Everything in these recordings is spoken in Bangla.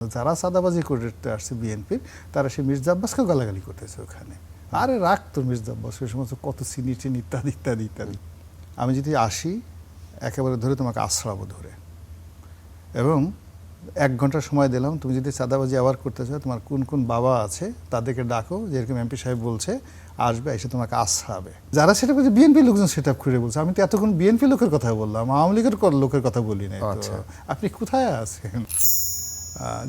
যারা চাঁদাবাজি করতে আসছে বিএনপির তারা সেই মির্জা আব্বাসকে গালাগালি করতেছে ওখানে। আরে রাখ তোর মির্জা আব্বাস, ওই সমস্ত কত চিনি টিনি ইত্যাদি ইত্যাদি ইত্যাদি। আমি যদি আসি একেবারে ধরে তোমাকে আশ্রাবো ধরে, এবং 1 ঘন্টা সময় দিলাম, তুমি যদি চাঁদাবাজি আবার করতে চাও, তোমার কোন কোন বাবা আছে তাদেরকে ডাকো, যেরকম এমপি সাহেব বলছে আসবে, এসে তোমাকে আশ্রাবে। যারা সেটা বলছে বিএনপি লোকজন সেটা করে বলছে, আমি তো এতক্ষণ বিএনপি লোকের কথা বললাম, আওয়ামী লীগের লোকের কথা বলি নাই। আপনি কোথায় আছেন?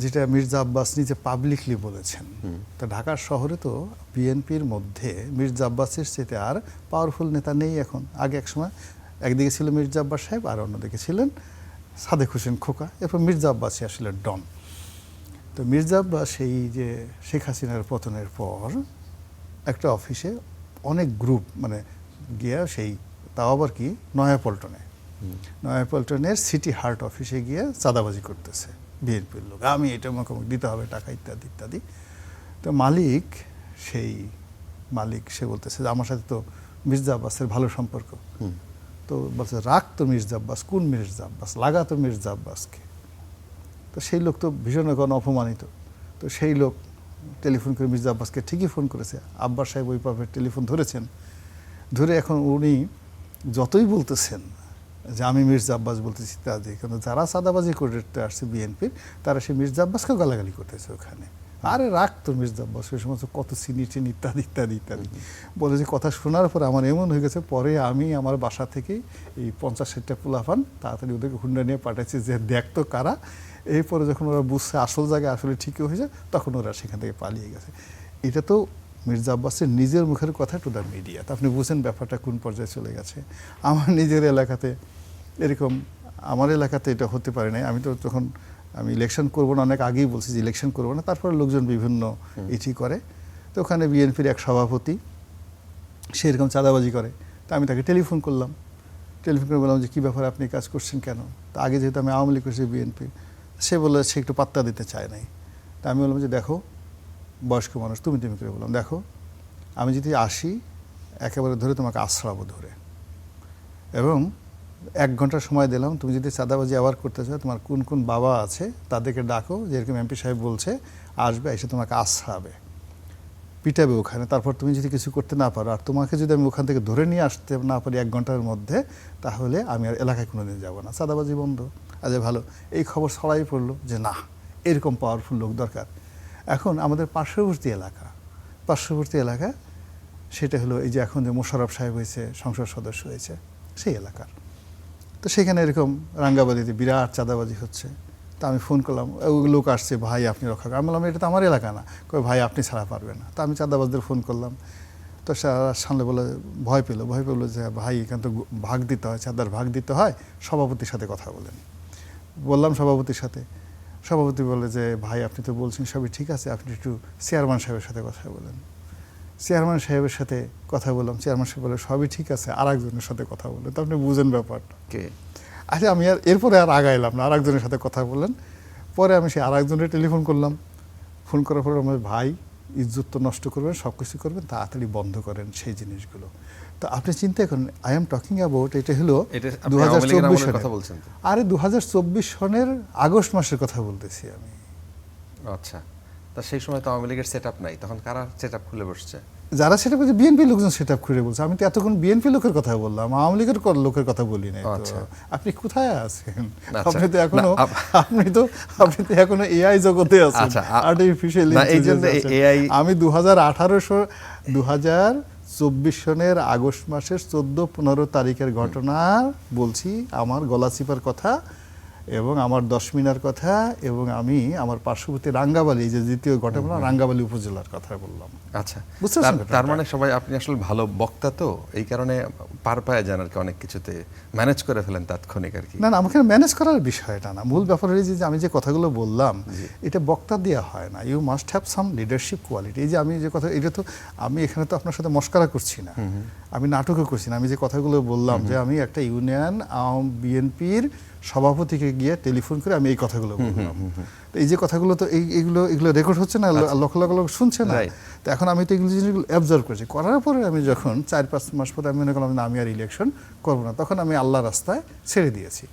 যেটা মির্জা আব্বাস নিজে পাবলিকলি বলেছেন। তা ঢাকার শহরে তো বিএনপির মধ্যে মির্জা আব্বাসের চেয়ে আর পাওয়ারফুল নেতা নেই এখন। আগে এক সময় একদিকে ছিল মির্জা আব্বাস সাহেব, আর অন্যদিকে ছিলেন সাদেক হোসেন খোকা, এরপর মির্জা আব্বাসই আসলে ডন। তো মির্জা আব্বাস সেই যে শেখ হাসিনার পতনের পর একটা অফিসে অনেক গ্রুপ মানে গিয়ে সেই, তাও আবার কি নয়াপল্টনের সিটি হার্ট অফিসে গিয়ে চাঁদাবাজি করতেছে বিএনপির লোক, আমি এটা মোকামুখি দিতে হবে টাকা ইত্যাদি ইত্যাদি। তো মালিক সে বলতেছে যে আমার সাথে তো মির্জা আব্বাসের ভালো সম্পর্ক। তো বলছে রাখ তো মির্জা আব্বাস, কোন মির্জা আব্বাস, লাগা তো মির্জা আব্বাসকে। তো সেই লোক তো ভীষণ এখন অপমানিত। তো সেই লোক টেলিফোন করে মির্জা আব্বাসকে ঠিকই ফোন করেছে, আব্বাস সাহেব ওই পাবে টেলিফোন ধরেছেন, ধরে এখন উনি যতই বলতেছেন যে আমি মির্জা আব্বাস বলতেছি ইত্যাদি, কিন্তু যারা চাঁদাবাজি করতে আসছে বিএনপির তারা সেই মির্জা আব্বাসকে গালাগালি করতেছে ওখানে। আরে রাখ তোর মির্জা আব্বাস, ওই সমস্ত কত চিনি টিনি ইত্যাদি ইত্যাদি ইত্যাদি বলে। যে কথা শোনার পর আমার এমন হয়ে গেছে, পরে আমি আমার বাসা থেকে এই 50-60টা পোলাপান তাড়াতাড়ি ওদেরকে হুন্ডা নিয়ে পাঠাচ্ছি যে দেখতো কারা। এরপরে যখন ওরা বুঝছে আসল জায়গায় আসলে ঠিকই হয়েছে, তখন ওরা সেখান থেকে পালিয়ে গেছে। এটা তো মির্জা আব্বাসের নিজের মুখের কথা টু দ্য মিডিয়া। তা আপনি বুঝেন ব্যাপারটা কোন পর্যায়ে চলে গেছে। আমার নিজের এলাকাতে এরকম, আমার এলাকাতে এটা হতে পারে নাই। আমি তো তখন আমি ইলেকশন করবো না অনেক আগেই বলছি যে ইলেকশন করবো না, তারপরে লোকজন বিভিন্ন ইটি করে। তো ওখানে বিএনপির এক সভাপতি সে এরকম চাঁদাবাজি করে। তা আমি তাকে টেলিফোন করলাম, টেলিফোন করে বললাম যে কী ব্যাপারে আপনি কাজ করছেন কেন। তা আগে যেহেতু আমি আওয়ামী লীগ করছি বিএনপি, সে বললো সে একটু পাত্তা দিতে চায় নাই। তা আমি বললাম যে দেখো বয়স্ক মানুষ, তুমি করে বললাম দেখো আমি যদি আসি একেবারে ধরে তোমাকে আশ্রাবো ধরে, এবং 1 ঘন্টা সময় দিলাম, তুমি যদি চাঁদাবাজি আবার করতে চাও, তোমার কোন কোন বাবা আছে তাদেরকে ডাকো, যেরকম এমপি সাহেব বলছে আসবে, এসে তোমাকে আশ্রাবে, পিটাবে ওখানে। তারপর তুমি যদি কিছু করতে না পারো, আর তোমাকে যদি আমি ওখান থেকে ধরে নিয়ে আসতে না পারি 1 ঘন্টার মধ্যে, তাহলে আমি আর এলাকায় কোনোদিন যাবো না, চাঁদাবাজি বন্ধ। আচ্ছা ভালো, এই খবর ছড়াই পড়লো যে না এরকম পাওয়ারফুল লোক দরকার। এখন আমাদের পার্শ্ববর্তী এলাকা সেটা হলো এই যে এখন যে মোশাররফ সাহেব হয়েছে, সংসদ সদস্য হয়েছে, সেই এলাকার। তো সেখানে এরকম রাঙ্গাবালিতে বিরাট চাঁদাবাজি হচ্ছে। তা আমি ফোন করলাম, ওই লোক আসছে, ভাই আপনি রক্ষা করেন। আমি বললাম এটা তো আমার এলাকা না। কই ভাই আপনি ছাড়া পারবেন না। তা আমি চাঁদাবাজদের ফোন করলাম। তো সামনে বলে ভয় পেলো যে ভাই এখানে তো ভাগ দিতে হয়, চাঁদার ভাগ দিতে হয়, সভাপতির সাথে কথা বলেন। বললাম সভাপতির সাথে, সভাপতি বলে যে ভাই আপনি তো বলছেন সবই ঠিক আছে, আপনি একটু চেয়ারম্যান সাহেবের সাথে কথা বলেন। চেয়ারম্যান সাহেবের সাথে কথা বললাম, চেয়ারম্যান সাহেব বলে সবই ঠিক আছে, আরেকজনের সাথে কথা বলেন। তো আপনি বুঝেন ব্যাপারটা। আচ্ছা আমি আর এরপরে আর আগাইলাম না, আরেকজনের সাথে কথা বললেন। পরে আমি সেই আরেকজনের টেলিফোন করলাম, ফোন করার পরে আমার ভাই ইজ্জত তো নষ্ট করবেন, সব কিছু করবেন, তাড়াতাড়ি বন্ধ করেন সেই জিনিসগুলো। তো আপনি চিন্তা করেন, আই এম টকিং অ্যাবাউট, এটা হলো 2024 সালে। আরে 2024 সনের আগস্ট মাসের কথা বলতেছি আমি। আচ্ছা, তা সেই সময় তো আওয়ামী লীগের সেট আপ নাই, তখন কারা সেট আপ খুলে বসছে? যারা সেটা বলছে বিএনপি লোকজন সেট আপ করে বলছে। আমি তো এতক্ষণ বিএনপি লোকের কথা বললাম, আওয়ামী লীগের লোকের কথা বলি নাই। আপনি কোথায় আছেন? আপনি তো এখনো এআই জগতে আছেন, আর্টিফিশিয়াল ইন্টেলিজেন্স। আমি 2024 সনের আগস্ট মাসের 14-15 তারিখের ঘটনা বলছি, আমার গলা চিপার কথা এবং আমার 10 মিনার কথা, এবং আমি আমার পার্শ্ববর্তী রাঙ্গাবালি, যে দ্বিতীয় ঘটনা রাঙ্গাবালি উপজেলার কথা বললাম। আচ্ছা, তার মানে সবাই আপনি আসলে ভালো বক্তা, তো এই কারণে পার পায় যান আর কি, অনেক কিছুতে ম্যানেজ করে ফেলেন তাৎক্ষণিক আর কি। না আমাকে ম্যানেজ করার বিষয়টা না, মূল ব্যাপার হয়েছে যে আমি যে কথাগুলো বললাম এটা বক্তা দেওয়া হয় না। You must have some leadership quality. এই যে আমি যে কথা, এটা তো আমি এখানে তো আপনার সাথে মস্করা করছি না, আমি নাটকও করছি না। আমি যে কথাগুলো বললাম যে আমি একটা ইউনিয়ন বিএনপির সভাপতিকে গিয়ে টেলিফোন করে আমি এই কথাগুলো বললাম। এই যে কথাগুলো তো এগুলো রেকর্ড হচ্ছে না, লক্ষ লক্ষ লোক শুনছে না। তো এখন আমি তো এগুলো জিনিসগুলো অবজার্ভ করেছি, করার পরে আমি যখন 4-5 মাস পরে আমি মনে করলাম না আমি আর ইলেকশন করবো না, তখন আমি আল্লাহ রাস্তায় ছেড়ে দিয়েছি।